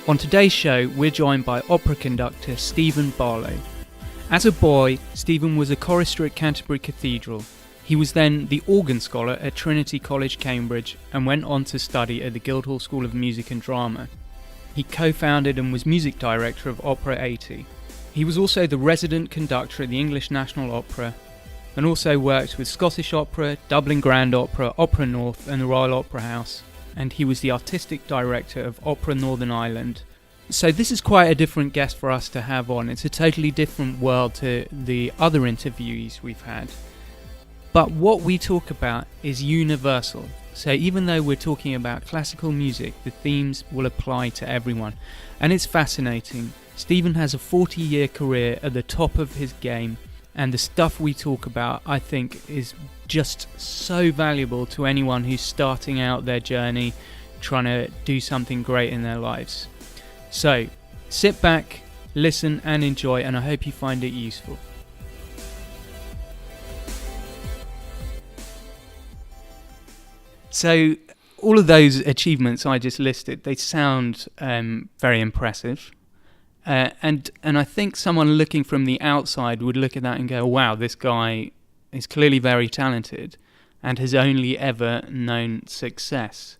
On today's show, we're joined by opera conductor Stephen Barlow. As a boy, Stephen was a chorister at Canterbury Cathedral. He was then the organ scholar at Trinity College Cambridge and went on to study at the Guildhall School of Music and Drama. He co-founded and was music director of Opera 80. He was also the resident conductor at the English National Opera and also worked with Scottish Opera, Dublin Grand Opera, Opera North and the Royal Opera House. And he was the artistic director of Opera Northern Ireland. So this is quite a different guest for us to have on. It's a totally different world to the other interviewees we've had. But what we talk about is universal. So even though we're talking about classical music, the themes will apply to everyone. And it's fascinating. Stephen has a 40-year career at the top of his game. And the stuff we talk about, I think, is just so valuable to anyone who's starting out their journey, trying to do something great in their lives. So, sit back, listen and enjoy, and I hope you find it useful. So, all of those achievements I just listed, they sound very impressive. And I think someone looking from the outside would look at that and go, wow, this guy is clearly very talented and has only ever known success.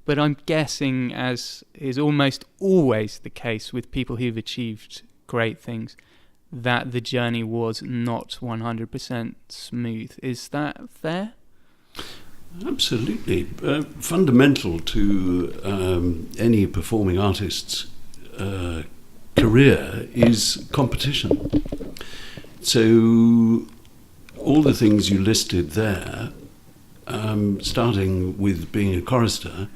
But I'm guessing, as is almost always the case with people who've achieved great things, that the journey was not 100% smooth. Is that fair? Absolutely. Fundamental to any performing artist's career is competition. So all the things you listed there, starting with being a chorister,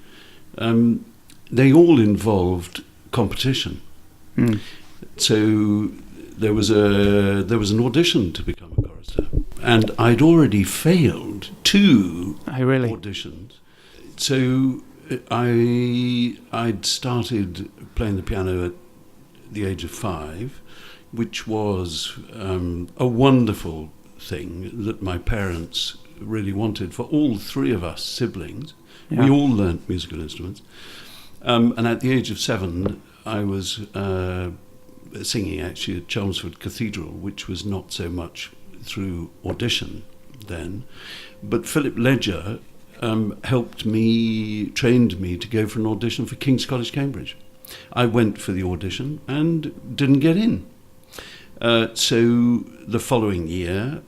they all involved competition. So there was an audition to become a chorister, and I'd already failed two auditions. So I'd started playing the piano at the age of 5, which was a wonderful thing that my parents really wanted for all three of us siblings. Yeah. We all learnt musical instruments. And at the age of 7, I was singing actually at Chelmsford Cathedral, which was not so much through audition then. But Philip Ledger helped me, trained me to go for an audition for King's College Cambridge. I went for the audition and didn't get in. So the following year,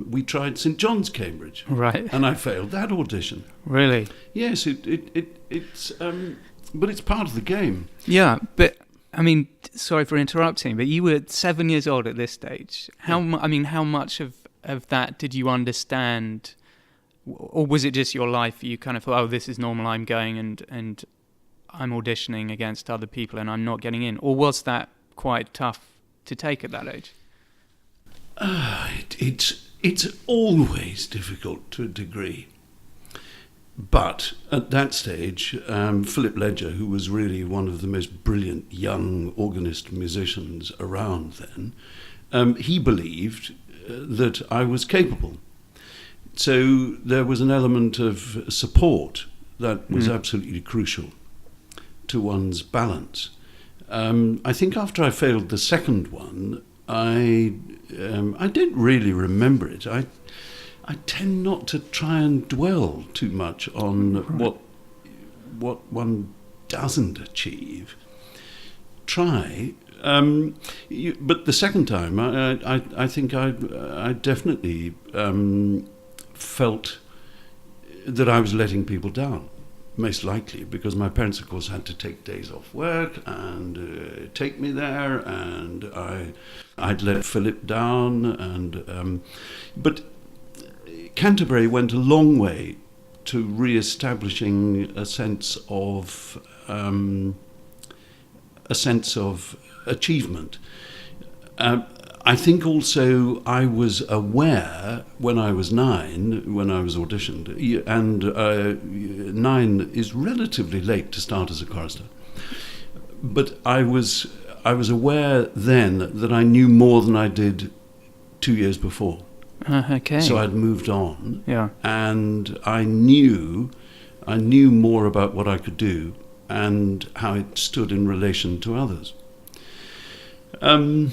we tried St John's, Cambridge, right? And I failed that audition. Really? Yes, it's but it's part of the game. Yeah, but I mean, sorry for interrupting, but you were 7 years old at this stage. How much of that did you understand, or was it just your life? You kind of thought, oh, this is normal. I'm going and I'm auditioning against other people and I'm not getting in, or was that quite tough to take at that age? It's always difficult to a degree. But at that stage, Philip Ledger, who was really one of the most brilliant young organist musicians around then, he believed that I was capable. So there was an element of support that was absolutely crucial to one's balance. I think after I failed the second one, I didn't really remember it. I tend not to try and dwell too much on what one doesn't achieve. Try, but the second time, I think I definitely felt that I was letting people down. Most likely, because my parents, of course, had to take days off work and take me there, and I'd let Philip down, and but Canterbury went a long way to re-establishing a sense of achievement. I think also I was aware when I was 9, when I was auditioned, and 9 is relatively late to start as a chorister. But I was aware then that I knew more than I did 2 years before. Okay. So I'd moved on. Yeah. And I knew more about what I could do and how it stood in relation to others. And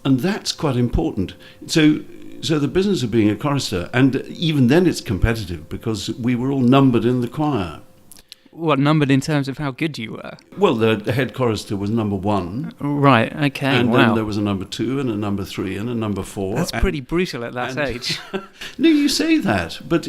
that's quite important. So the business of being a chorister, and even then it's competitive because we were all numbered in the choir. What, numbered in terms of how good you were? Well, the head chorister was number 1. Right, okay, and wow. then there was a number 2 and a number 3 and a number 4. That's pretty brutal at that age. No, you say that, but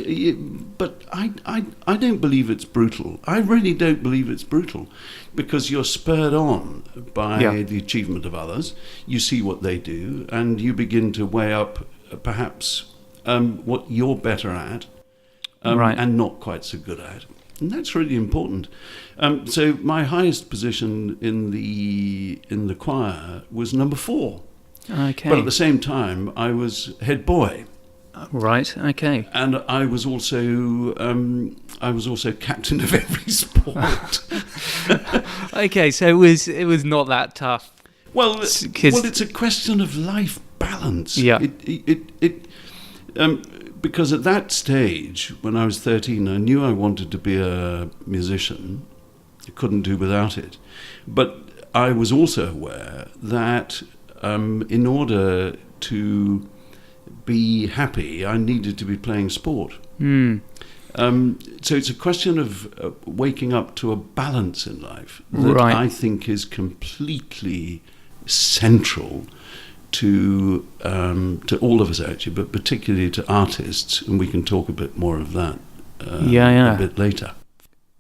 I don't believe it's brutal. I really don't believe it's brutal, because you're spurred on by the achievement of others. You see what they do, and you begin to weigh up perhaps what you're better at and not quite so good at. And that's really important. So my highest position in the choir was number 4. Okay. But at the same time, I was head boy. Right. Okay. And I was also captain of every sport. Okay, so it was not that tough. Well, it's a question of life balance. Yeah. Because at that stage, when I was 13, I knew I wanted to be a musician. I couldn't do without it. But I was also aware that in order to be happy, I needed to be playing sport. So it's a question of waking up to a balance in life that I think is completely central to all of us, actually, but particularly to artists, and we can talk a bit more of that a bit later.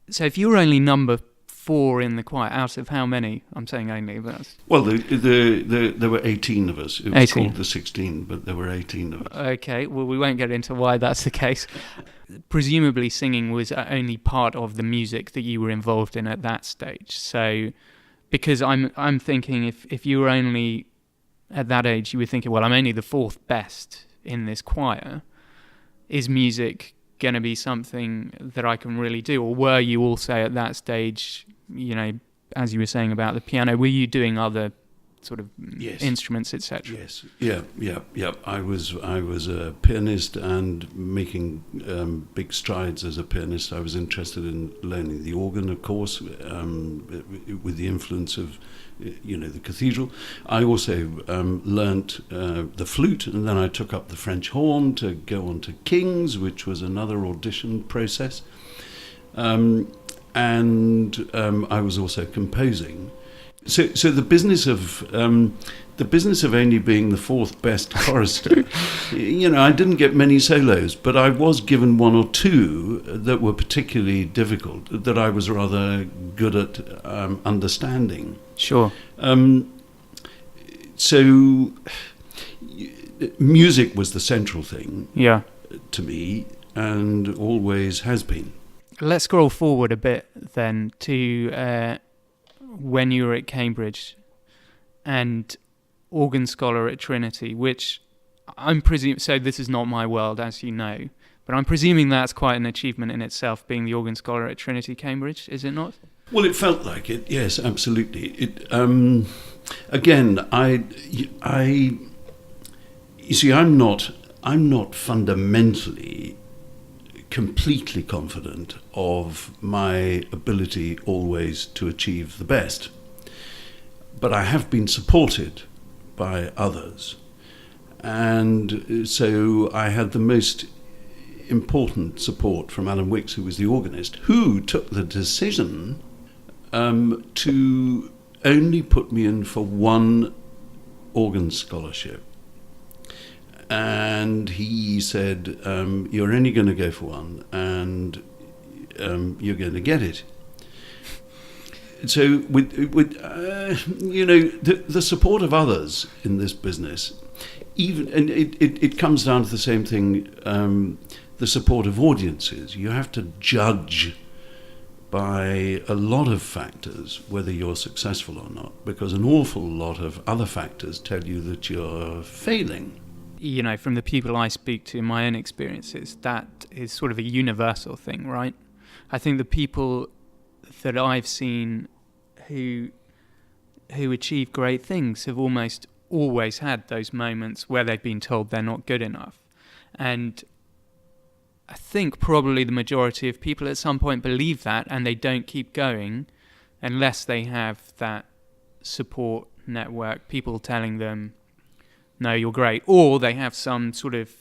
So if you were only number 4 in the choir, out of how many? I'm saying only, but that's... Well, there were 18 of us. It was 18. called the 16, but there were 18 of us. Okay, well, we won't get into why that's the case. Presumably singing was only part of the music that you were involved in at that stage. So, because I'm thinking if you were only... At that age, you were thinking, well, I'm only the 4th best in this choir. Is music going to be something that I can really do? Or were you also at that stage, as you were saying about the piano, were you doing other sort of instruments, etc.? Yes, yeah. I was a pianist and making big strides as a pianist. I was interested in learning the organ, of course, with the influence of the cathedral. I also learnt the flute, and then I took up the French horn to go on to King's, which was another audition process. And I was also composing. So the business of only being the 4th best chorister, I didn't get many solos, but I was given 1 or 2 that were particularly difficult, that I was rather good at understanding. Sure. So music was the central thing to me, and always has been. Let's scroll forward a bit then to when you were at Cambridge and organ scholar at Trinity, which I'm presuming, so this is not my world, as you know, but I'm presuming that's quite an achievement in itself, being the organ scholar at Trinity Cambridge, is it not? Well, it felt like it, yes, absolutely. It again, you see, I'm not fundamentally completely confident of my ability always to achieve the best, but I have been supported by others, and so I had the most important support from Alan Wicks, who was the organist, who took the decision to only put me in for 1 organ scholarship. And he said, you're only going to go for 1, and you're going to get it. So with the support of others in this business, and it comes down to the same thing, the support of audiences. You have to judge by a lot of factors whether you're successful or not, because an awful lot of other factors tell you that you're failing. From the people I speak to in my own experiences, that is sort of a universal thing, right? I think the people that I've seen who achieve great things have almost always had those moments where they've been told they're not good enough. And I think probably the majority of people at some point believe that, and they don't keep going unless they have that support network, people telling them, no, you're great, or they have some sort of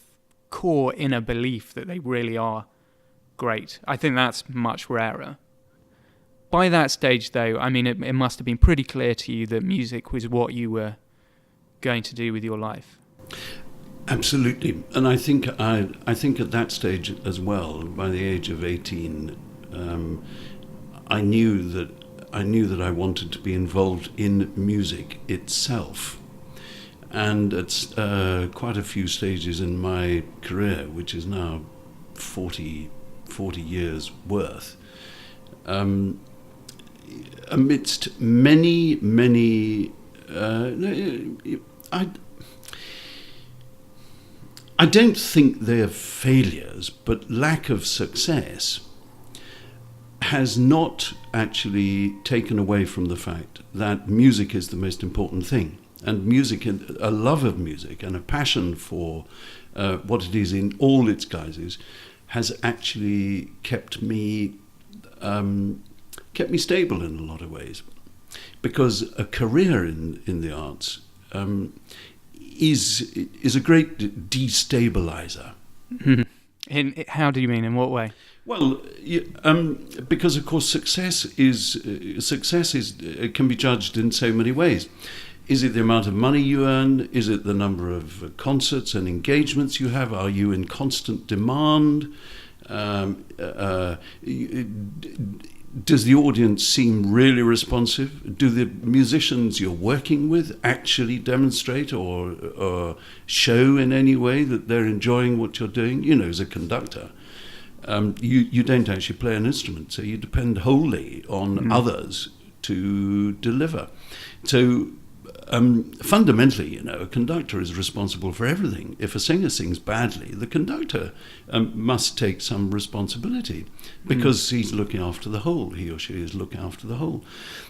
core inner belief that they really are great. I think that's much rarer. By that stage, though, I mean, it must have been pretty clear to you that music was what you were going to do with your life. Absolutely, and I think at that stage as well, by the age of 18, I knew that I wanted to be involved in music itself. And at quite a few stages in my career, which is now 40 years worth, amidst many, I don't think they're failures, but lack of success has not actually taken away from the fact that music is the most important thing. And music, a love of music and a passion for what it is in all its guises, has actually kept me stable in a lot of ways. Because a career in the arts is a great destabilizer. How do you mean? In what way? Well, because of course success can be judged in so many ways. Is it the amount of money you earn? Is it the number of concerts and engagements you have? Are you in constant demand? Does the audience seem really responsive? Do the musicians you're working with actually demonstrate or show in any way that they're enjoying what you're doing? You know, as a conductor, you don't actually play an instrument, so you depend wholly on others to deliver. So fundamentally, you know, a conductor is responsible for everything. If a singer sings badly, the conductor must take some responsibility because he's looking after the whole. He or she is looking after the whole.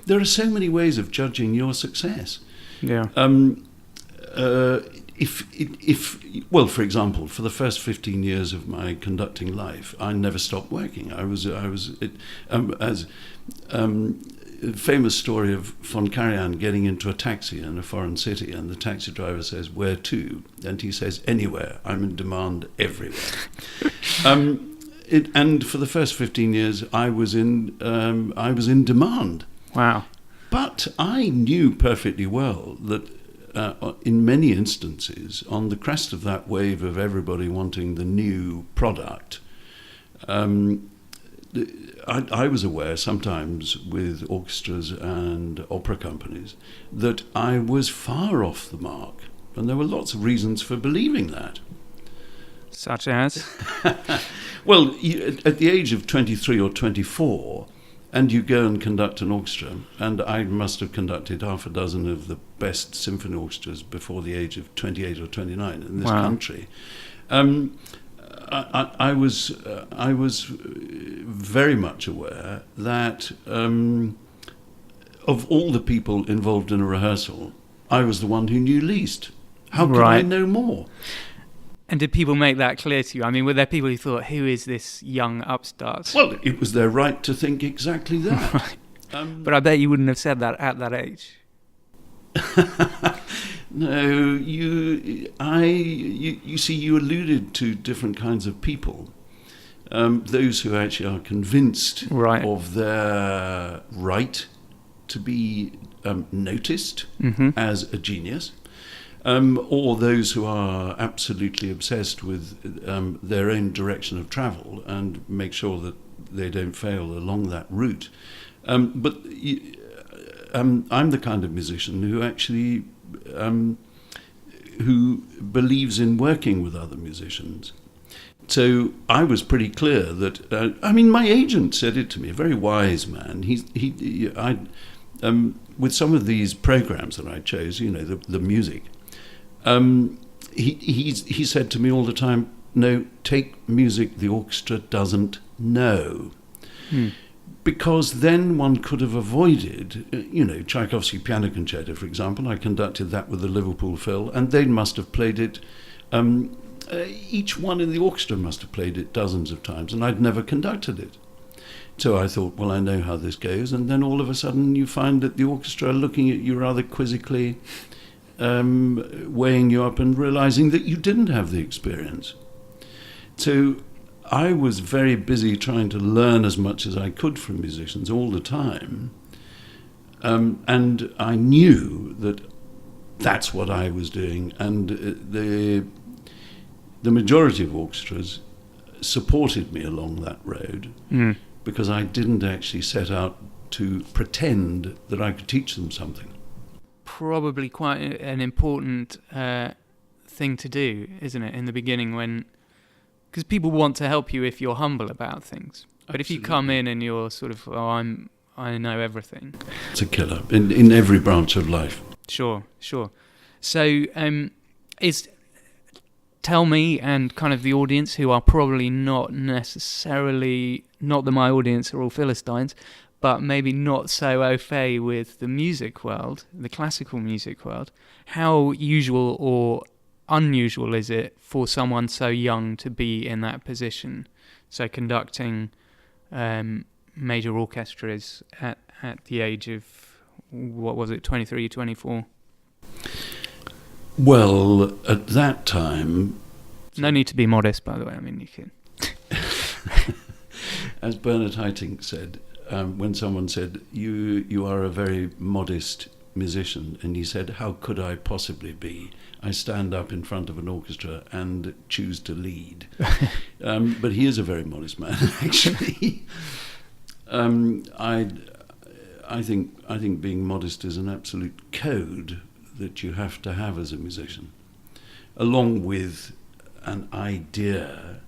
There are so many ways of judging your success. Yeah. Well, for example, for the first 15 years of my conducting life, I never stopped working. Famous story of von Karajan getting into a taxi in a foreign city, and the taxi driver says, "Where to?" And he says, "Anywhere. I'm in demand everywhere." And for the first 15 years, I was in demand. Wow! But I knew perfectly well that in many instances, on the crest of that wave of everybody wanting the new product, I was aware sometimes with orchestras and opera companies that I was far off the mark, and there were lots of reasons for believing that. Such as? Well, at the age of 23 or 24, and you go and conduct an orchestra, and I must have conducted half a dozen of the best symphony orchestras before the age of 28 or 29 in this country. I was very much aware that of all the people involved in a rehearsal, I was the one who knew least. How could I know more? And did people make that clear to you? I mean, were there people who thought, who is this young upstart? Well, it was their right to think exactly that. Right. But I bet you wouldn't have said that at that age. No, you see, you alluded to different kinds of people. Those who actually are convinced of their right to be noticed as a genius, or those who are absolutely obsessed with their own direction of travel and make sure that they don't fail along that route. But I'm the kind of musician who actually who believes in working with other musicians. So I was pretty clear that my agent said it to me, a very wise man. With some of these programs that I chose, you know, the music, he said to me all the time, "No, take music the orchestra doesn't know." Because then one could have avoided, you know, Tchaikovsky Piano Concerto, for example. I conducted that with the Liverpool Phil, and they must have played it, each one in the orchestra must have played it dozens of times, and I'd never conducted it. So I thought, well, I know how this goes. And then all of a sudden you find that the orchestra are looking at you rather quizzically, weighing you up and realizing that you didn't have the experience. So I was very busy trying to learn as much as I could from musicians all the time. And I knew that that's what I was doing. And the majority of orchestras supported me along that road because I didn't actually set out to pretend that I could teach them something. Probably quite an important thing to do, isn't it, in the beginning, because people want to help you if you're humble about things. But if you come in and you're sort of, I know everything. It's a killer in every branch of life. Sure. So tell me and kind of the audience, who are probably not necessarily, not that my audience are all Philistines, but maybe not so au fait with the music world, the classical music world, how usual or unusual is it for someone so young to be in that position? So conducting major orchestras at the age of, 23, 24? Well, at that time... No need to be modest, by the way. I mean, you can... As Bernard Haitink said, when someone said, you are a very modest musician, and he said, how could I possibly be? I stand up in front of an orchestra and choose to lead. But he is a very modest man, actually. I think being modest is an absolute code that you have to have as a musician, along with an idea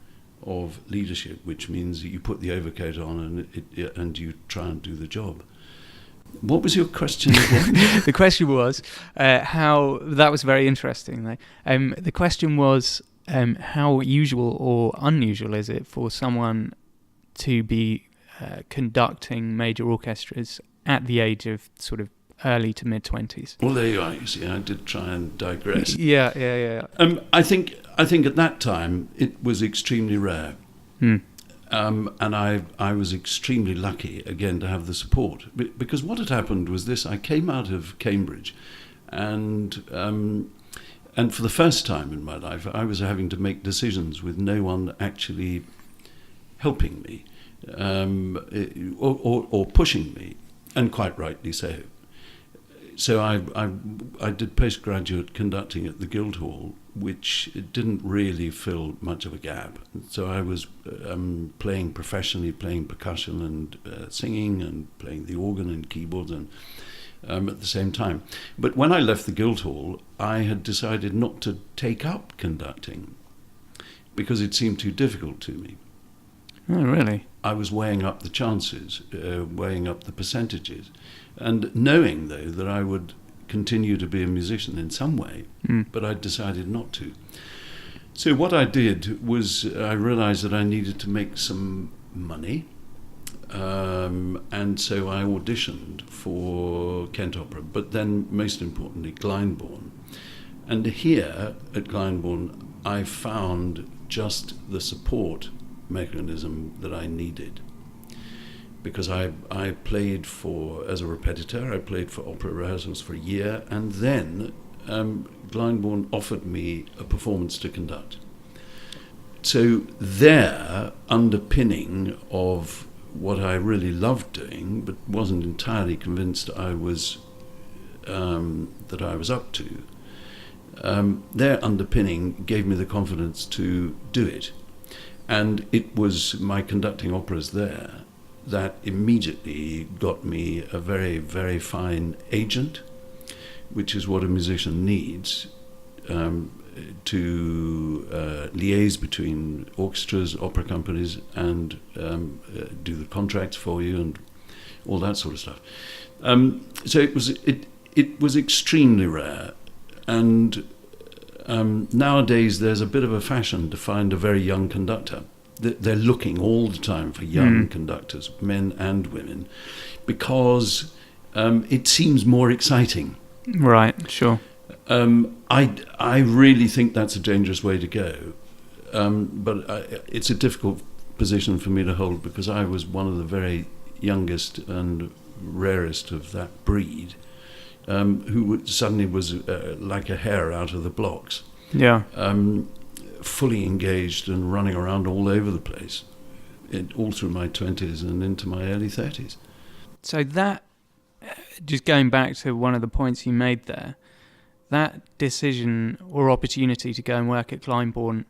of leadership, which means that you put the overcoat on and you try and do the job. What was your question again? The question was how... That was very interesting, though. The question was how usual or unusual is it for someone to be conducting major orchestras at the age of sort of early to mid-20s? Well, there you are. You see, I did try and digress. Yeah. I think at that time it was extremely rare. And I was extremely lucky, again, to have the support. Because what had happened was this: I came out of Cambridge, and for the first time in my life, I was having to make decisions with no one actually helping me or pushing me, and quite rightly so. So I did postgraduate conducting at the Guildhall, which didn't really fill much of a gap. So I was playing professionally, playing percussion and singing and playing the organ and keyboards and at the same time. But when I left the Guildhall, I had decided not to take up conducting because it seemed too difficult to me. Oh, really? I was weighing up the chances, weighing up the percentages, and knowing, though, that I would continue to be a musician in some way, but I decided not to. So what I did was I realized that I needed to make some money, and so I auditioned for Kent Opera, but then most importantly Glyndebourne. And here at Glyndebourne I found just the support mechanism that I needed, because I played as a repetiteur. I played for opera rehearsals for a year, and then Glyndebourne offered me a performance to conduct. So their underpinning of what I really loved doing, but wasn't entirely convinced I was that I was up to, their underpinning gave me the confidence to do it. And it was my conducting operas there that immediately got me a very, very fine agent, which is what a musician needs to liaise between orchestras, opera companies, and do the contracts for you and all that sort of stuff. So it was extremely rare, and nowadays there's a bit of a fashion to find a very young conductor. They're looking all the time for young conductors, men and women, because it seems more exciting. Right, sure. I really think that's a dangerous way to go, but it's a difficult position for me to hold because I was one of the very youngest and rarest of that breed, who suddenly was like a hare out of the blocks. Yeah. Fully engaged and running around all over the place, all through my 20s and into my early 30s. So that, just going back to one of the points you made there, that decision or opportunity to go and work at Glyndebourne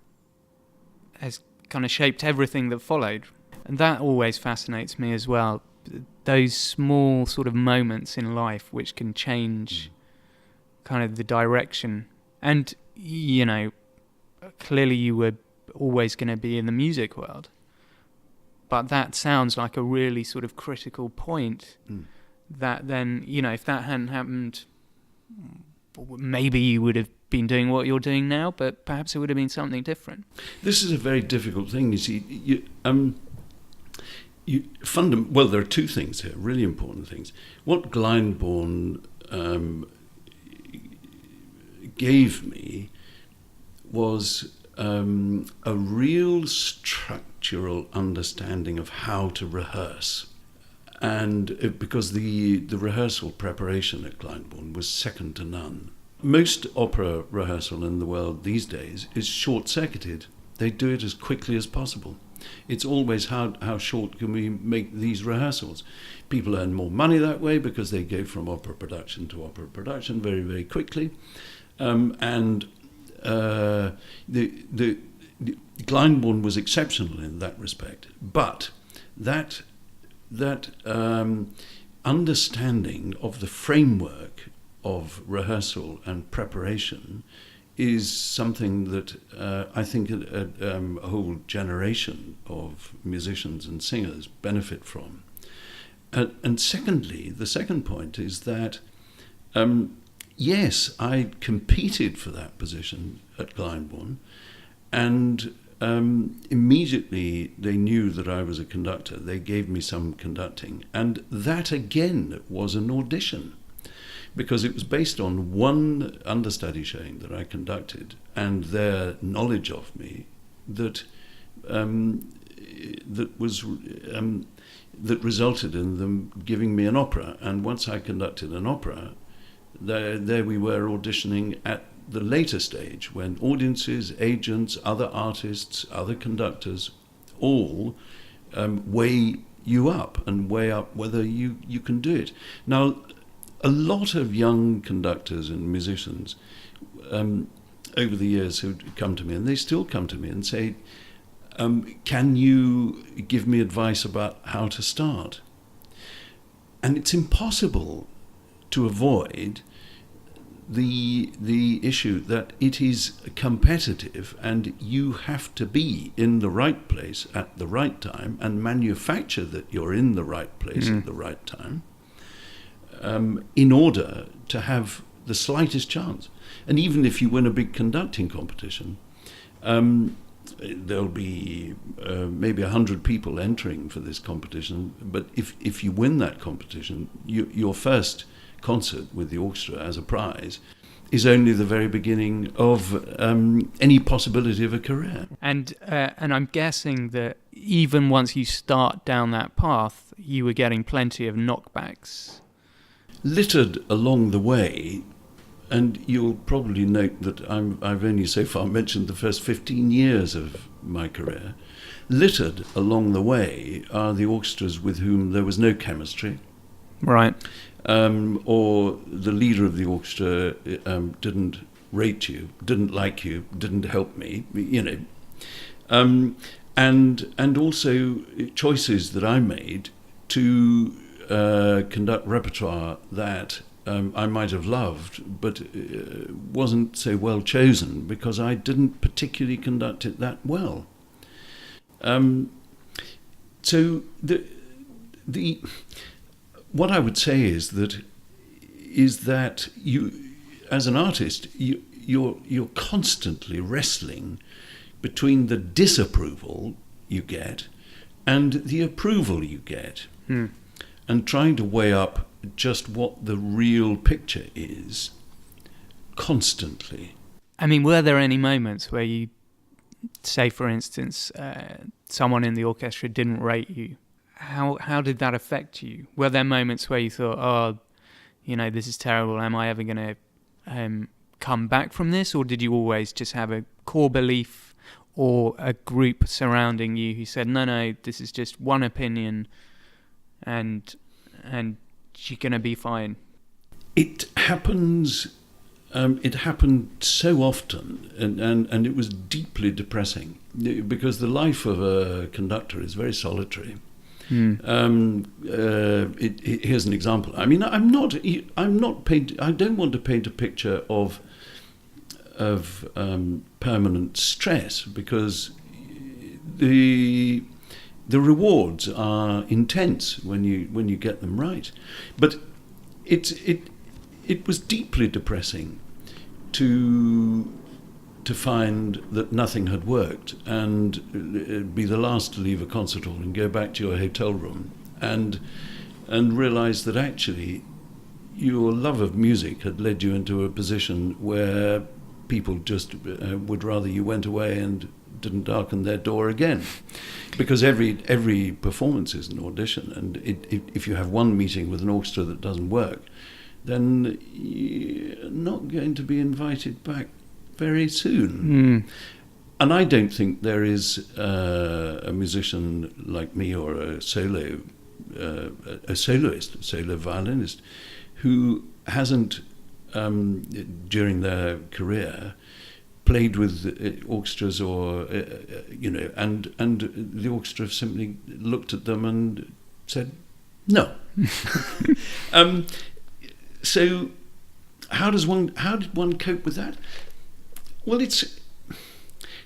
has kind of shaped everything that followed. And that always fascinates me as well. Those small sort of moments in life which can change kind of the direction. And, clearly you were always going to be in the music world. But that sounds like a really sort of critical point that then, if that hadn't happened, maybe you would have been doing what you're doing now, but perhaps it would have been something different. This is a very difficult thing, you see. Well, there are two things here, really important things. What Glyndebourne gave me was a real structural understanding of how to rehearse. And because the rehearsal preparation at Glyndebourne was second to none. Most opera rehearsal in the world these days is short-circuited. They do it as quickly as possible. It's always how short can we make these rehearsals. People earn more money that way because they go from opera production to opera production very, very quickly. The Glyndebourne was exceptional in that respect. But that understanding of the framework of rehearsal and preparation is something that I think a whole generation of musicians and singers benefit from. And secondly, the second point is that, yes, I competed for that position at Glyndebourne, and immediately they knew that I was a conductor. They gave me some conducting, and that again was an audition, because it was based on one understudy showing that I conducted and their knowledge of me that resulted in them giving me an opera. And once I conducted an opera, there we were auditioning at the later stage when audiences, agents, other artists, other conductors all weigh you up and weigh up whether you can do it. Now, a lot of young conductors and musicians over the years who come to me, and they still come to me and say, can you give me advice about how to start? And it's impossible to avoid the issue that it is competitive and you have to be in the right place at the right time and manufacture that you're in the right place at the right time. In order to have the slightest chance. And even if you win a big conducting competition, there'll be maybe 100 people entering for this competition, but if you win that competition, your first concert with the orchestra as a prize is only the very beginning of any possibility of a career. And I'm guessing that even once you start down that path, you were getting plenty of knockbacks. Littered along the way, and you'll probably note that I've only so far mentioned the first 15 years of my career. Littered along the way are the orchestras with whom there was no chemistry. Right. Or the leader of the orchestra didn't rate you, didn't like you, didn't help me, and also choices that I made to conduct repertoire that I might have loved, but wasn't so well chosen because I didn't particularly conduct it that well. So what I would say is that you, as an artist, you're constantly wrestling between the disapproval you get and the approval you get. And trying to weigh up just what the real picture is constantly. I mean, were there any moments where you, say for instance, someone in the orchestra didn't rate you. How did that affect you? Were there moments where you thought, oh, this is terrible, am I ever going to come back from this? Or did you always just have a core belief or a group surrounding you who said, no, this is just one opinion and you're going to be fine? It happens. It happened so often, and it was deeply depressing, because the life of a conductor is very solitary. Here's an example. I mean, I'm not paint. I don't want to paint a picture of permanent stress, because the rewards are intense when you get them right. But it was deeply depressing to find that nothing had worked, and be the last to leave a concert hall and go back to your hotel room and realise that actually your love of music had led you into a position where people just would rather you went away and didn't darken their door again, because every performance is an audition, and if you have one meeting with an orchestra that doesn't work, then you're not going to be invited back very soon. And I don't think there is a musician like me, or a solo violinist, who hasn't, during their career, played with orchestras, or and the orchestra simply looked at them and said no. So how did one cope with that? Well,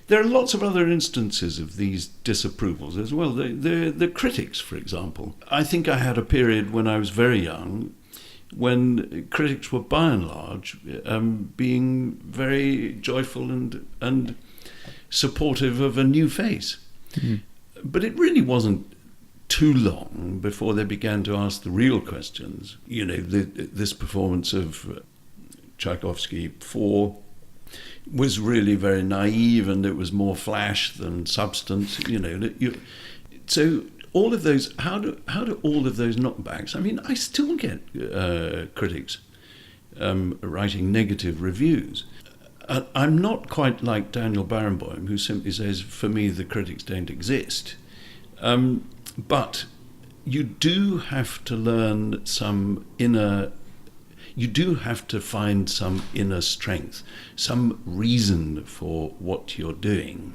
there are lots of other instances of these disapprovals as well. The critics, for example. I think I had a period when I was very young when critics were, by and large, being very joyful and supportive of a new face. Mm-hmm. But it really wasn't too long before they began to ask the real questions. This performance of Tchaikovsky 4 was really very naive, and it was more flash than substance. So all of those, how do all of those knockbacks? I mean, I still get critics writing negative reviews. I'm not quite like Daniel Barenboim, who simply says, for me, the critics don't exist. But you do have to learn you do have to find some inner strength, some reason for what you're doing,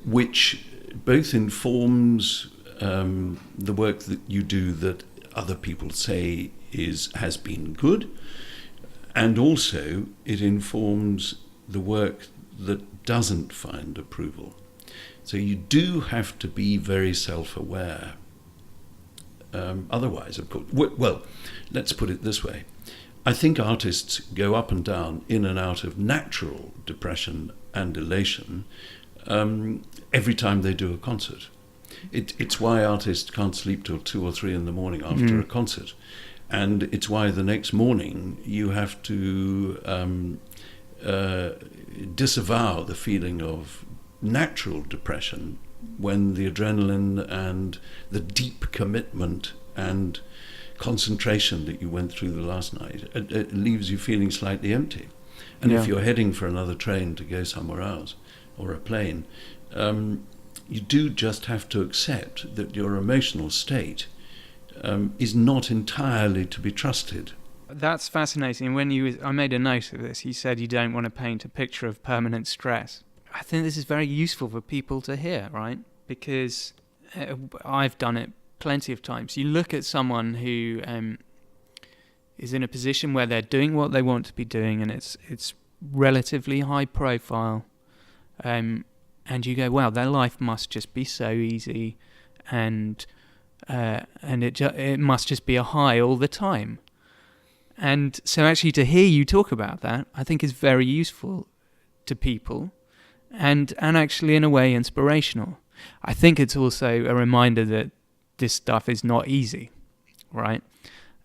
which both informs the work that you do that other people say has been good, and also it informs the work that doesn't find approval. So you do have to be very self-aware. Otherwise, of course, well, let's put it this way. I think artists go up and down, in and out of natural depression and elation every time they do a concert. It's why artists can't sleep till 2 or 3 in the morning after a concert. And it's why the next morning you have to disavow the feeling of natural depression when the adrenaline and the deep commitment and concentration that you went through the last night, it leaves you feeling slightly empty. And if you're heading for another train to go somewhere else, or a plane, you do just have to accept that your emotional state is not entirely to be trusted. That's fascinating. I made a note of this. You said you don't want to paint a picture of permanent stress. I think this is very useful for people to hear, right? Because I've done it plenty of times. You look at someone who is in a position where they're doing what they want to be doing, and it's relatively high profile, and you go, wow, their life must just be so easy, and it must just be a high all the time. And so actually to hear you talk about that, I think is very useful to people, and actually in a way inspirational. I think it's also a reminder that this stuff is not easy, right?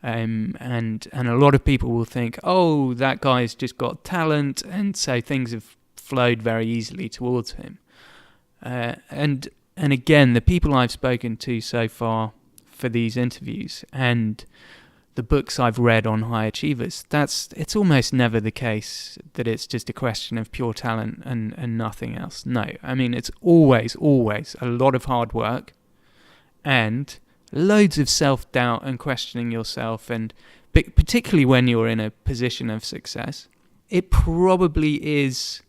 And a lot of people will think, oh, that guy's just got talent, and so things have flowed very easily towards him. And again, the people I've spoken to so far for these interviews and the books I've read on high achievers, it's almost never the case that it's just a question of pure talent and nothing else. No, I mean, it's always a lot of hard work and loads of self-doubt and questioning yourself, and particularly when you're in a position of success. It probably is,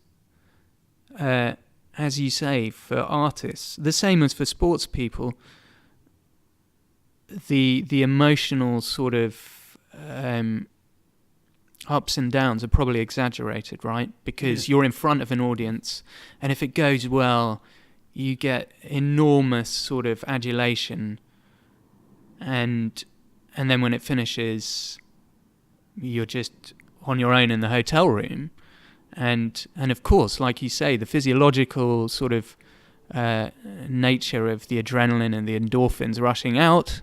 as you say, for artists, the same as for sports people, the emotional sort of ups and downs are probably exaggerated, right? Because you're in front of an audience, and if it goes well, you get enormous sort of adulation, and then when it finishes, you're just on your own in the hotel room, and of course, like you say, the physiological sort of nature of the adrenaline and the endorphins rushing out,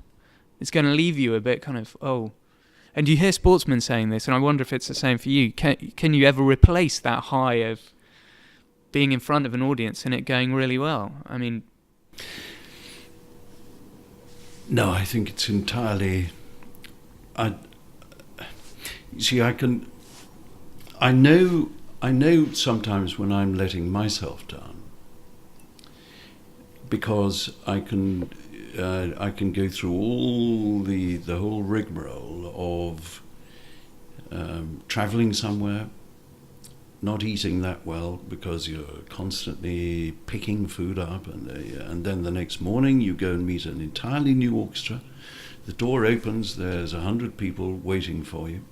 it's going to leave you a bit kind of, oh. And you hear sportsmen saying this, and I wonder if it's the same for you. Can you ever replace that high of being in front of an audience and it going really well? I mean... No, I think it's entirely... I know sometimes when I'm letting myself down, because I can go through all the whole rigmarole of travelling somewhere, not eating that well because you're constantly picking food up, and then the next morning you go and meet an entirely new orchestra. The door opens, there's 100 people waiting for you,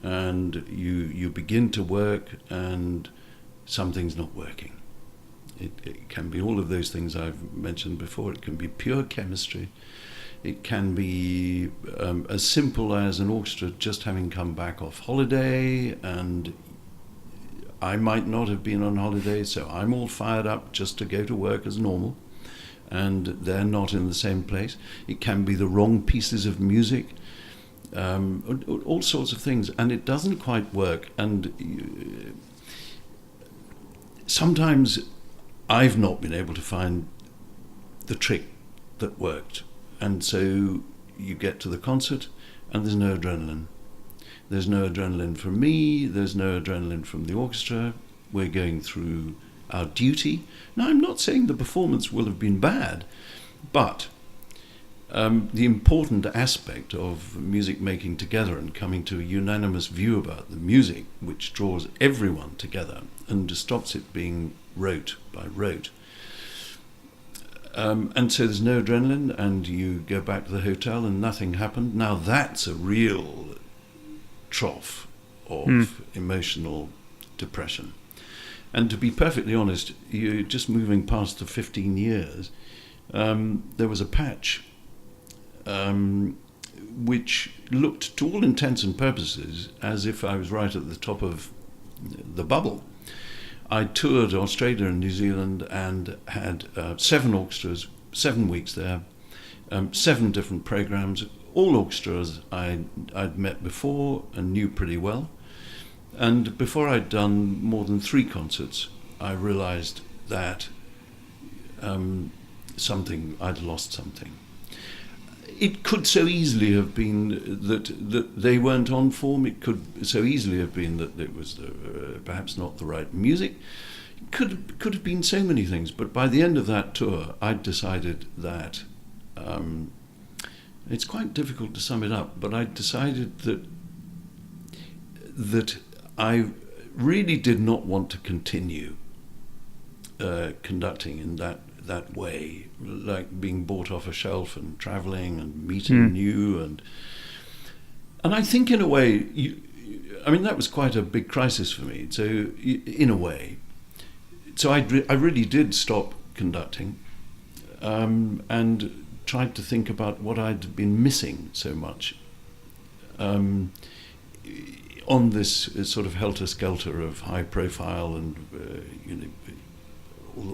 and you begin to work and something's not working. It can be all of those things I've mentioned before. It can be pure chemistry. It can be as simple as an orchestra just having come back off holiday, and I might not have been on holiday, so I'm all fired up just to go to work as normal, and they're not in the same place. It can be the wrong pieces of music, all sorts of things, and it doesn't quite work. And sometimes I've not been able to find the trick that worked, and so you get to the concert and there's no adrenaline. There's no adrenaline from me, there's no adrenaline from the orchestra. We're going through our duty. Now, I'm not saying the performance will have been bad, but the important aspect of music making together and coming to a unanimous view about the music, which draws everyone together and stops it being rote by rote. And so there's no adrenaline, and you go back to the hotel and nothing happened. Now that's a real trough of emotional depression. And to be perfectly honest, you're just moving past the 15 years. There was a patch which looked, to all intents and purposes, as if I was right at the top of the bubble. I toured Australia and New Zealand and had 7 orchestras, 7 weeks there, 7 different programs, all orchestras I'd met before and knew pretty well. And before I'd done more than 3 concerts, I realized that I'd lost something. It could so easily have been that they weren't on form. It could so easily have been that it was perhaps not the right music. It could have been so many things. But by the end of that tour, I'd decided that it's quite difficult to sum it up. But I decided that I really did not want to continue conducting in that way, like being bought off a shelf and travelling and meeting new, and I think in a way, that was quite a big crisis for me. So in a way, I really did stop conducting, and tried to think about what I'd been missing so much on this sort of helter-skelter of high profile and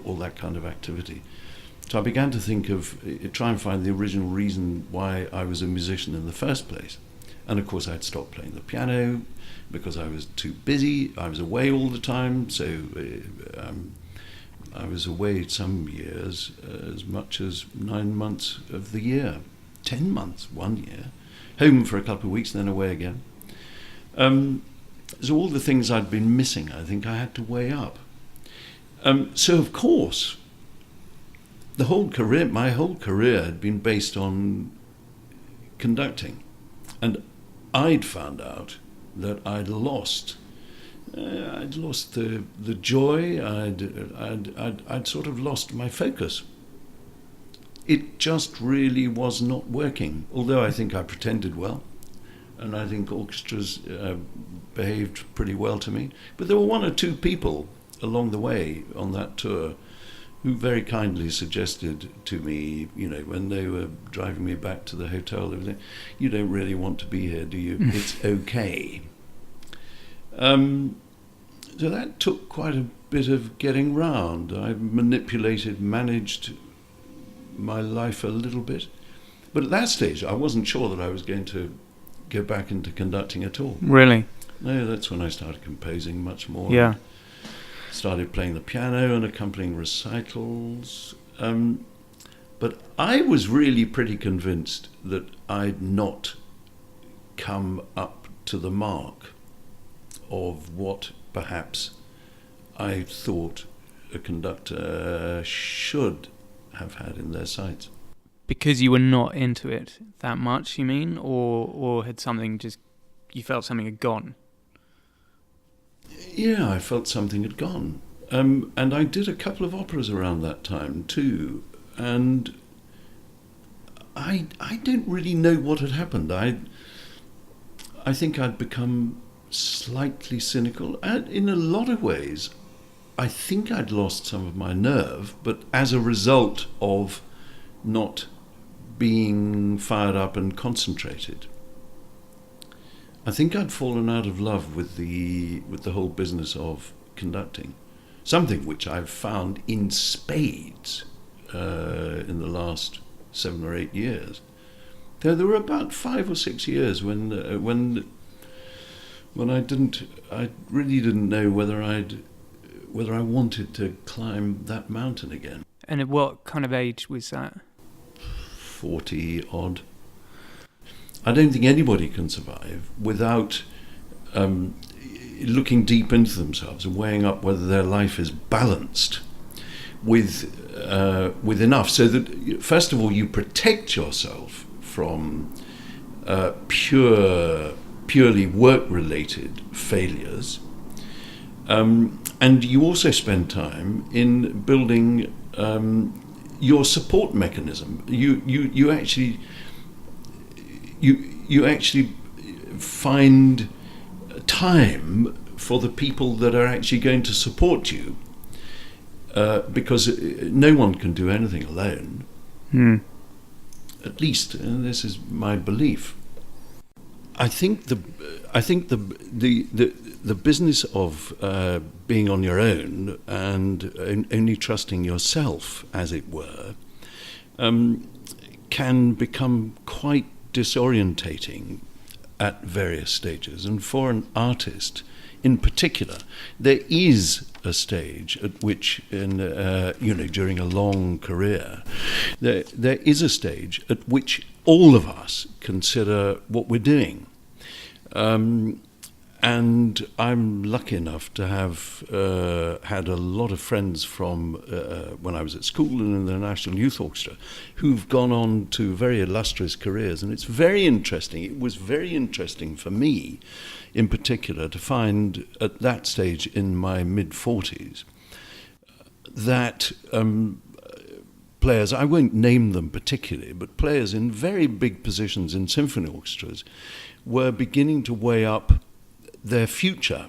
all that kind of activity. So I began to think of, try and find the original reason why I was a musician in the first place. And of course I'd stopped playing the piano because I was too busy. I was away all the time, so I was away some years as much as 9 months of the year, 10 months 1 year, home for a couple of weeks, then away again. So all the things I'd been missing, I think I had to weigh up. So of course, my whole career had been based on conducting, and I'd found out that I'd lost the joy. I'd sort of lost my focus. It just really was not working. Although I think I pretended well, and I think orchestras behaved pretty well to me. But there were one or two people along the way on that tour who very kindly suggested to me, when they were driving me back to the hotel, they were saying, "You don't really want to be here, do you? It's okay." So that took quite a bit of getting round. I managed my life a little bit. But at that stage, I wasn't sure that I was going to go back into conducting at all. Really? No, that's when I started composing much more. Yeah. Started playing the piano and accompanying recitals. But I was really pretty convinced that I'd not come up to the mark of what perhaps I thought a conductor should have had in their sights. Because you were not into it that much, you mean? Or had you felt something had gone? Yeah, I felt something had gone. And I did a couple of operas around that time too. And I don't really know what had happened. I think I'd become slightly cynical. And in a lot of ways, I think I'd lost some of my nerve, but as a result of not being fired up and concentrated. I think I'd fallen out of love with the whole business of conducting, something which I've found in spades in the last 7 or 8 years. There were about 5 or 6 years when I really didn't know whether I wanted to climb that mountain again. And at what kind of age was that? 40 odd. I don't think anybody can survive without looking deep into themselves and weighing up whether their life is balanced with enough, so that first of all you protect yourself from purely work-related failures, and you also spend time in building your support mechanism. You actually find time for the people that are actually going to support you, because no one can do anything alone. At least, and this is my belief. I think the business of being on your own and only trusting yourself, as it were, can become quite disorientating at various stages. And for an artist in particular, there is a stage at which, during a long career, there is a stage at which all of us consider what we're doing. And I'm lucky enough to have had a lot of friends from when I was at school and in the National Youth Orchestra who've gone on to very illustrious careers. And it's very interesting. It was very interesting for me, in particular, to find at that stage in my mid-40s that players, I won't name them particularly, but players in very big positions in symphony orchestras were beginning to weigh up their future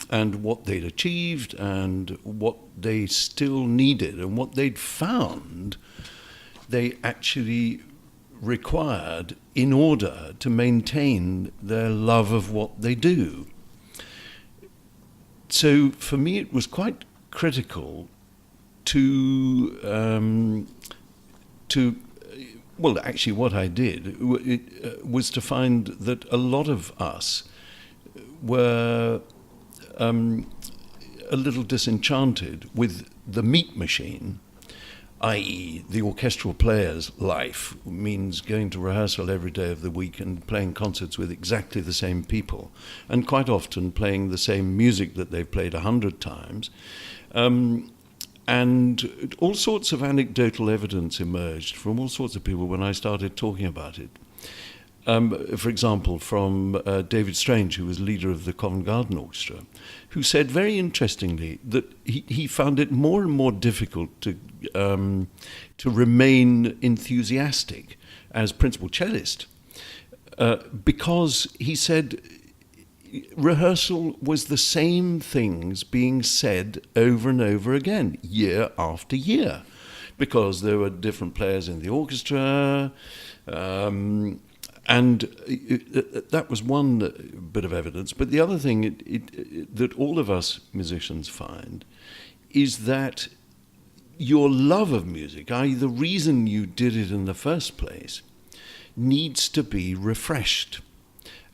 and what they'd achieved and what they still needed and what they'd found they actually required in order to maintain their love of what they do. So for me it was quite critical well, actually what I did was to find that a lot of us were a little disenchanted with the meat machine, i.e. the orchestral player's life, means going to rehearsal every day of the week and playing concerts with exactly the same people, and quite often playing the same music that they've played 100 times. And all sorts of anecdotal evidence emerged from all sorts of people when I started talking about it. For example, from David Strange, who was leader of the Covent Garden Orchestra, who said very interestingly that he found it more and more difficult to remain enthusiastic as principal cellist because he said rehearsal was the same things being said over and over again, year after year, because there were different players in the orchestra. And that was one bit of evidence. But the other thing that all of us musicians find is that your love of music, i.e. the reason you did it in the first place, needs to be refreshed.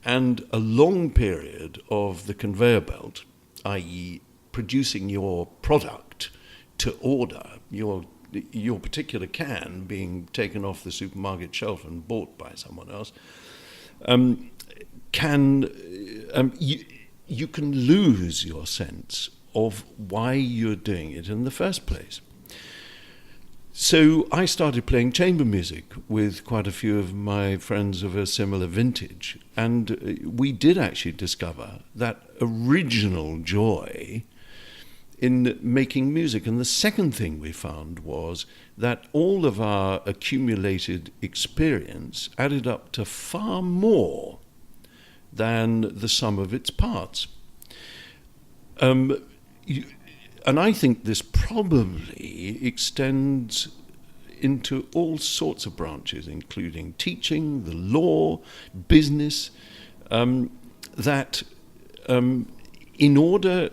And a long period of the conveyor belt, i.e. producing your product to order, your particular can being taken off the supermarket shelf and bought by someone else, you can lose your sense of why you're doing it in the first place. So I started playing chamber music with quite a few of my friends of a similar vintage, and we did actually discover that original joy in making music. And the second thing we found was that all of our accumulated experience added up to far more than the sum of its parts. And I think this probably extends into all sorts of branches, including teaching, the law, business, that in order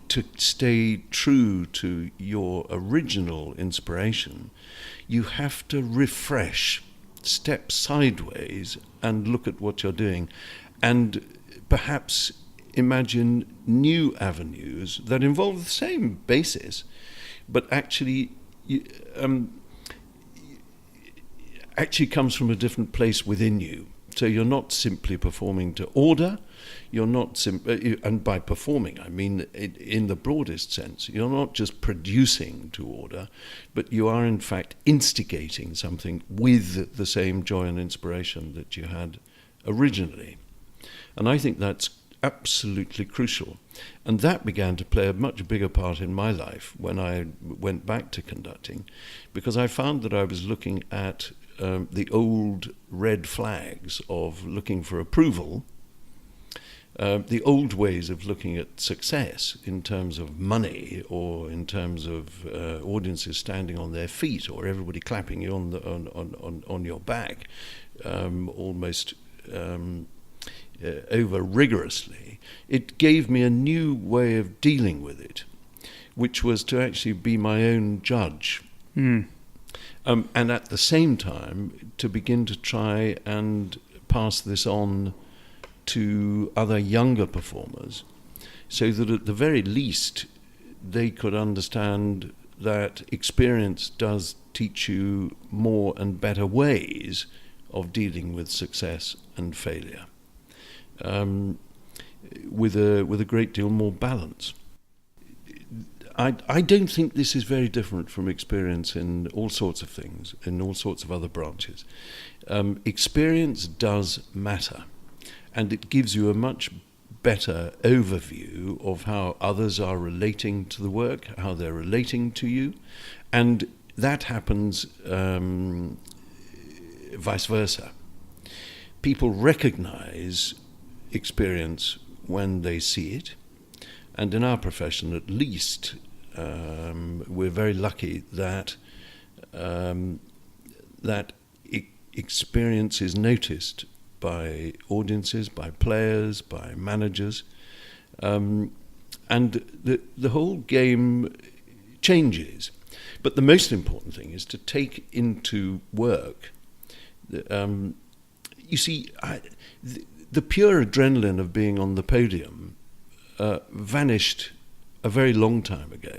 to stay true to your original inspiration, you have to refresh, step sideways and look at what you're doing, and perhaps imagine new avenues that involve the same basis, but actually comes from a different place within you. So you're not simply performing to order, you're not and by performing I mean in the broadest sense, you're not just producing to order, but you are in fact instigating something with the same joy and inspiration that you had originally. And I think that's absolutely crucial. And that began to play a much bigger part in my life when I went back to conducting, because I found that I was looking at the old red flags of looking for approval, the old ways of looking at success in terms of money or in terms of audiences standing on their feet or everybody clapping you on your back, almost over rigorously. It gave me a new way of dealing with it, which was to actually be my own judge. And at the same time, to begin to try and pass this on to other younger performers, so that at the very least they could understand that experience does teach you more and better ways of dealing with success and failure, with a great deal more balance. I don't think this is very different from experience in all sorts of things, in all sorts of other branches. Experience does matter, and it gives you a much better overview of how others are relating to the work, how they're relating to you, and that happens vice versa. People recognize experience when they see it, and in our profession at least, we're very lucky that experience is noticed by audiences, by players, by managers, and the whole game changes. But the most important thing is to take into work, you see, the pure adrenaline of being on the podium vanished a very long time ago.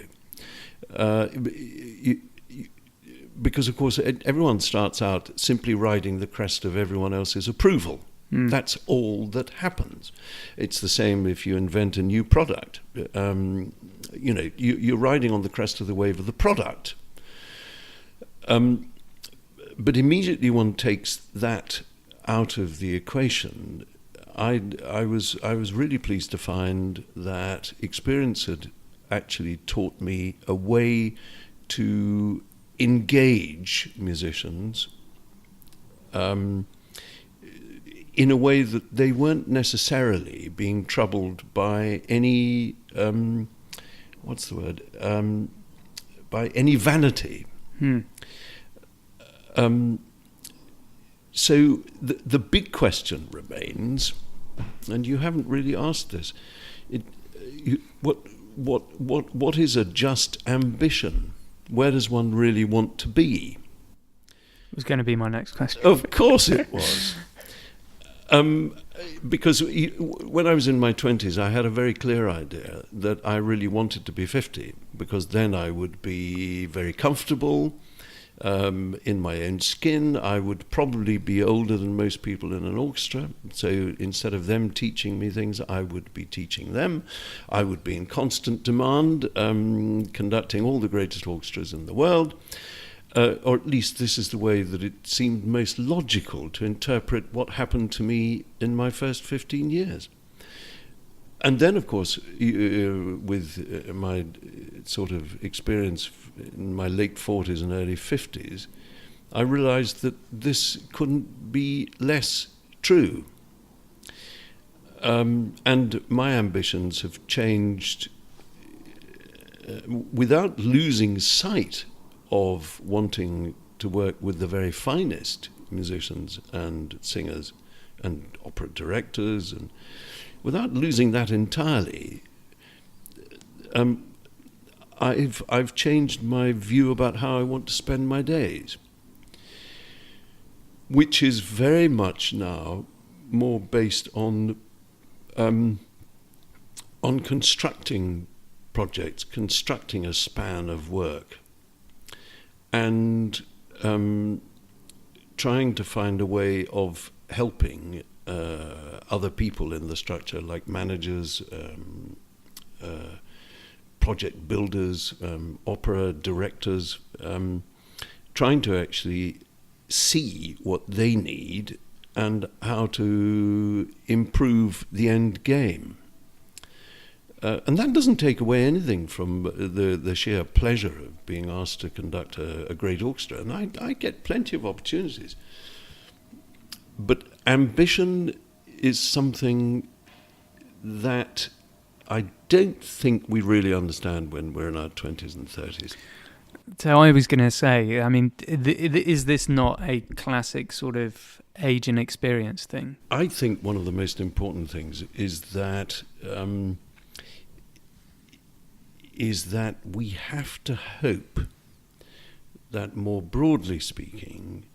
Because, of course, everyone starts out simply riding the crest of everyone else's approval. That's all that happens. It's the same if you invent a new product. You're riding on the crest of the wave of the product. But immediately one takes that out of the equation. I was really pleased to find that experience had actually taught me a way to engage musicians in a way that they weren't necessarily being troubled by any by any vanity. So the big question remains, and you haven't really asked this: what is a just ambition? Where does one really want to be? It was going to be my next question. Of course it was. Because when I was in my 20s, I had a very clear idea that I really wanted to be 50, because then I would be very comfortable in my own skin. I would probably be older than most people in an orchestra. So instead of them teaching me things, I would be teaching them. I would be in constant demand, conducting all the greatest orchestras in the world. Or at least this is the way that it seemed most logical to interpret what happened to me in my first 15 years. And then, of course, with my sort of experience in my late 40s and early 50s, I realized that this couldn't be less true. And my ambitions have changed without losing sight of wanting to work with the very finest musicians and singers and opera directors, and without losing that entirely. I've changed my view about how I want to spend my days, which is very much now more based on constructing projects, constructing a span of work, and trying to find a way of helping other people in the structure, like managers, project builders, opera directors, trying to actually see what they need and how to improve the end game. And that doesn't take away anything from the sheer pleasure of being asked to conduct a great orchestra. And I get plenty of opportunities. But ambition is something that I don't think we really understand when we're in our 20s and 30s. So I was going to say, I mean, is this not a classic sort of age and experience thing? I think one of the most important things is that we have to hope that, more broadly speaking,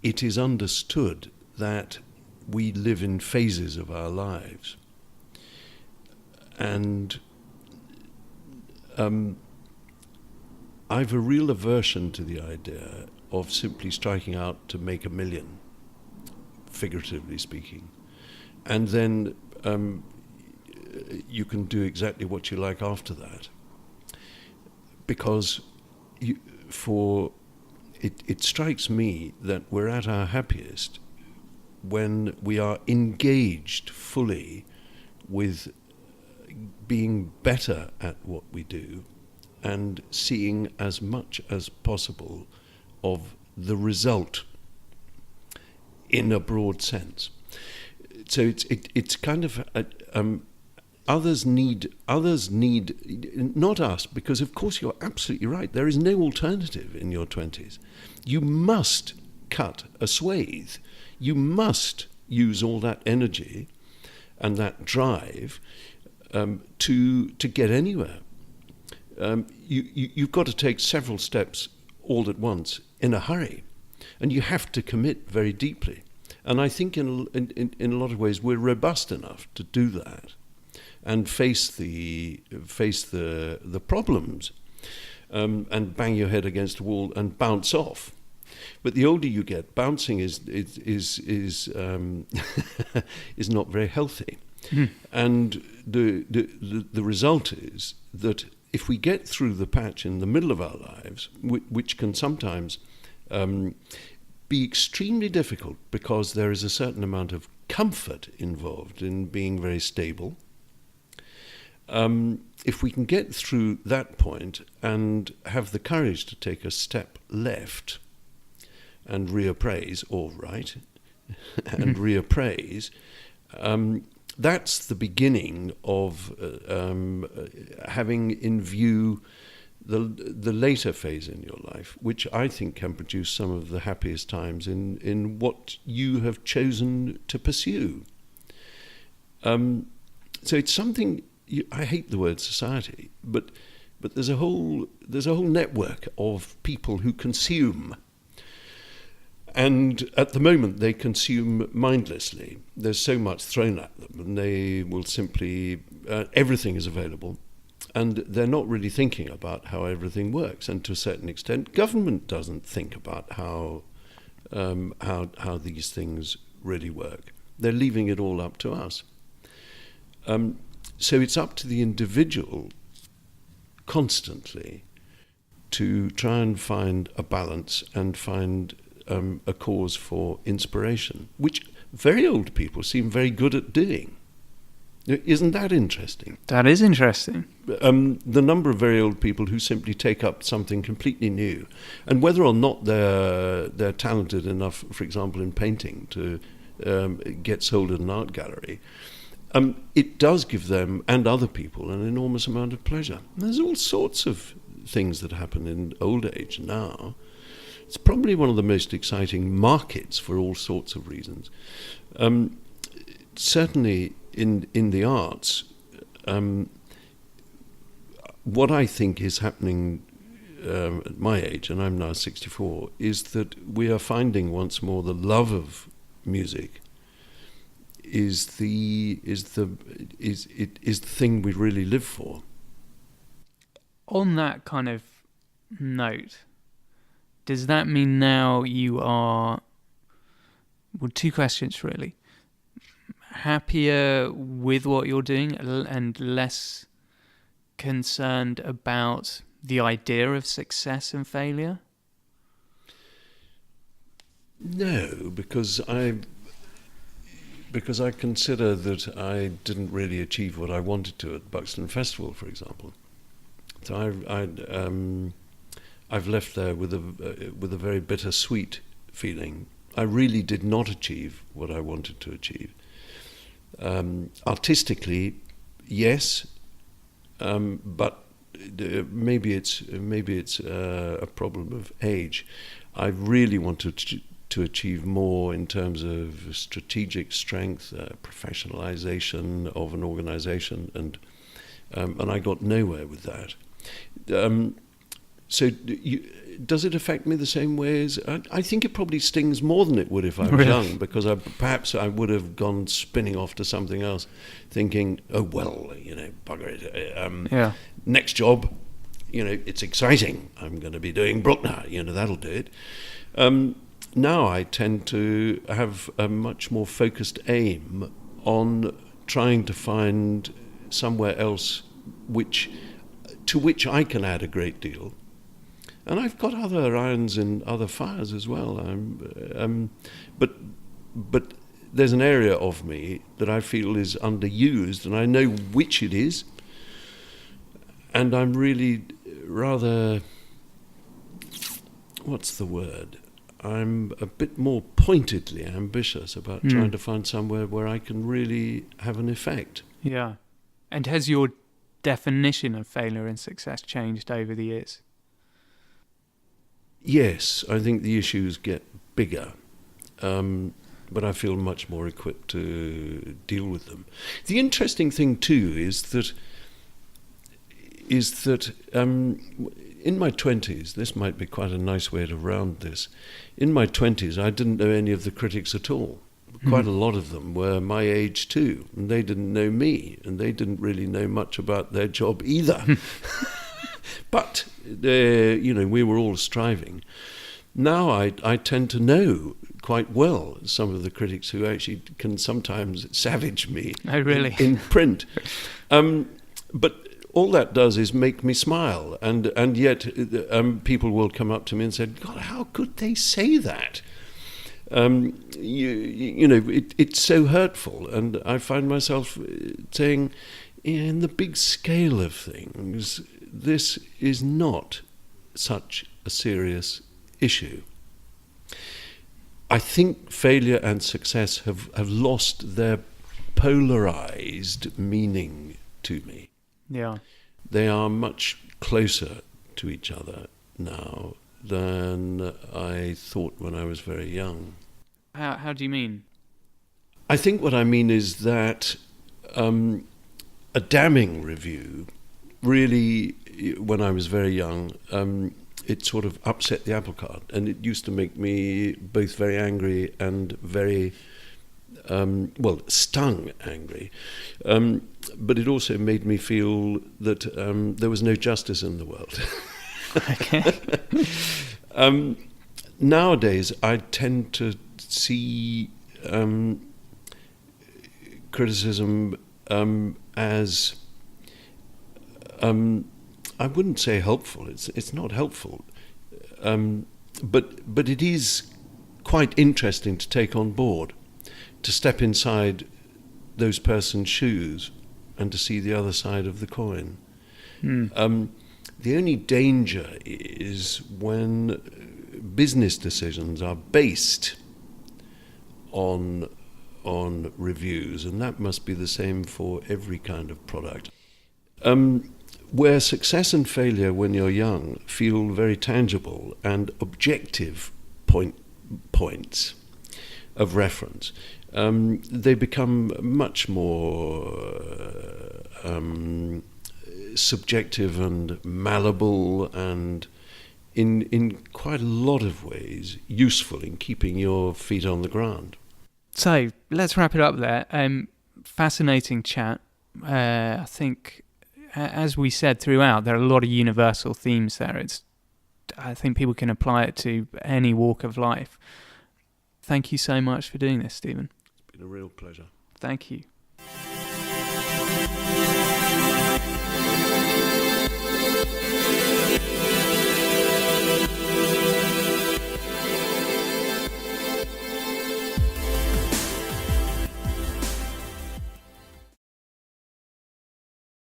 it is understood that we live in phases of our lives. And I've a real aversion to the idea of simply striking out to make $1 million, figuratively speaking, and then you can do exactly what you like after that, because it strikes me that we're at our happiest when we are engaged fully with being better at what we do and seeing as much as possible of the result in a broad sense. So it's kind of others need not us, because of course you're absolutely right. There is no alternative in your 20s. You must cut a swathe. You must use all that energy and that drive to get anywhere. You've got to take several steps all at once in a hurry, and you have to commit very deeply. And I think in a lot of ways we're robust enough to do that. and face the problems, and bang your head against a wall and bounce off. But the older you get, bouncing is is not very healthy. And the result is that if we get through the patch in the middle of our lives, which can sometimes be extremely difficult because there is a certain amount of comfort involved in being very stable, if we can get through that point and have the courage to take a step left and reappraise, or right, and reappraise, that's the beginning of having in view the later phase in your life, which I think can produce some of the happiest times in what you have chosen to pursue. So it's something, I hate the word society, but there's a whole network of people who consume. And at the moment, they consume mindlessly. There's so much thrown at them, and they will simply, everything is available, and they're not really thinking about how everything works. And to a certain extent, government doesn't think about how these things really work. They're leaving it all up to us. So it's up to the individual constantly to try and find a balance and find a cause for inspiration, which very old people seem very good at doing. Isn't that interesting? That is interesting. The number of very old people who simply take up something completely new, and whether or not they're talented enough, for example, in painting to get sold at an art gallery, it does give them and other people an enormous amount of pleasure. There's all sorts of things that happen in old age now. It's probably one of the most exciting markets for all sorts of reasons. Certainly in the arts, what I think is happening at my age, and I'm now 64, is that we are finding once more the love of music is the thing we really live for. On that kind of note, does that mean now you are, well, two questions really, happier with what you're doing and less concerned about the idea of success and failure? No, because I consider that I didn't really achieve what I wanted to at Buxton Festival, for example. So I've left there with a very bittersweet feeling. I really did not achieve what I wanted to achieve. Artistically, yes, but maybe it's a problem of age. I really wanted to achieve more in terms of strategic strength, professionalization of an organization, and I got nowhere with that. So does it affect me the same way as... I think it probably stings more than it would if I was young, because perhaps I would have gone spinning off to something else, thinking, oh, well, bugger it. Next job, it's exciting. I'm going to be doing Bruckner, that'll do it. Now I tend to have a much more focused aim on trying to find somewhere else to which I can add a great deal. And I've got other irons in other fires as well. But there's an area of me that I feel is underused, and I know which it is. And I'm really rather, what's the word? I'm a bit more pointedly ambitious about trying to find somewhere where I can really have an effect. Yeah. And has your definition of failure and success changed over the years? Yes, I think the issues get bigger, but I feel much more equipped to deal with them. The interesting thing too is that in my 20s, this might be quite a nice way to round this. In my 20s, I didn't know any of the critics at all, quite a lot of them were my age too, and they didn't know me, and they didn't really know much about their job either. But, we were all striving. Now I tend to know quite well some of the critics who actually can sometimes savage me. Oh, really? in print. But all that does is make me smile, and yet people will come up to me and say, God, how could they say that? It's so hurtful, and I find myself saying, in the big scale of things, this is not such a serious issue. I think failure and success have lost their polarized meaning to me. Yeah. They are much closer to each other now than I thought when I was very young. How do you mean? I think what I mean is that a damning review really, when I was very young, it sort of upset the apple cart, and it used to make me both very angry and very, stung angry. But it also made me feel that there was no justice in the world. Okay. Nowadays, I tend to see criticism as, I wouldn't say helpful. It's not helpful, but it is quite interesting to take on board, to step inside those persons' shoes, and to see the other side of the coin. The only danger is when business decisions are based on reviews, and that must be the same for every kind of product. Where success and failure when you're young feel very tangible and objective points of reference, they become much more subjective and malleable, and in quite a lot of ways useful in keeping your feet on the ground. So let's wrap it up there. Fascinating chat. I think, as we said throughout, there are a lot of universal themes there. I think people can apply it to any walk of life. Thank you so much for doing this, Stephen. It's been a real pleasure. Thank you.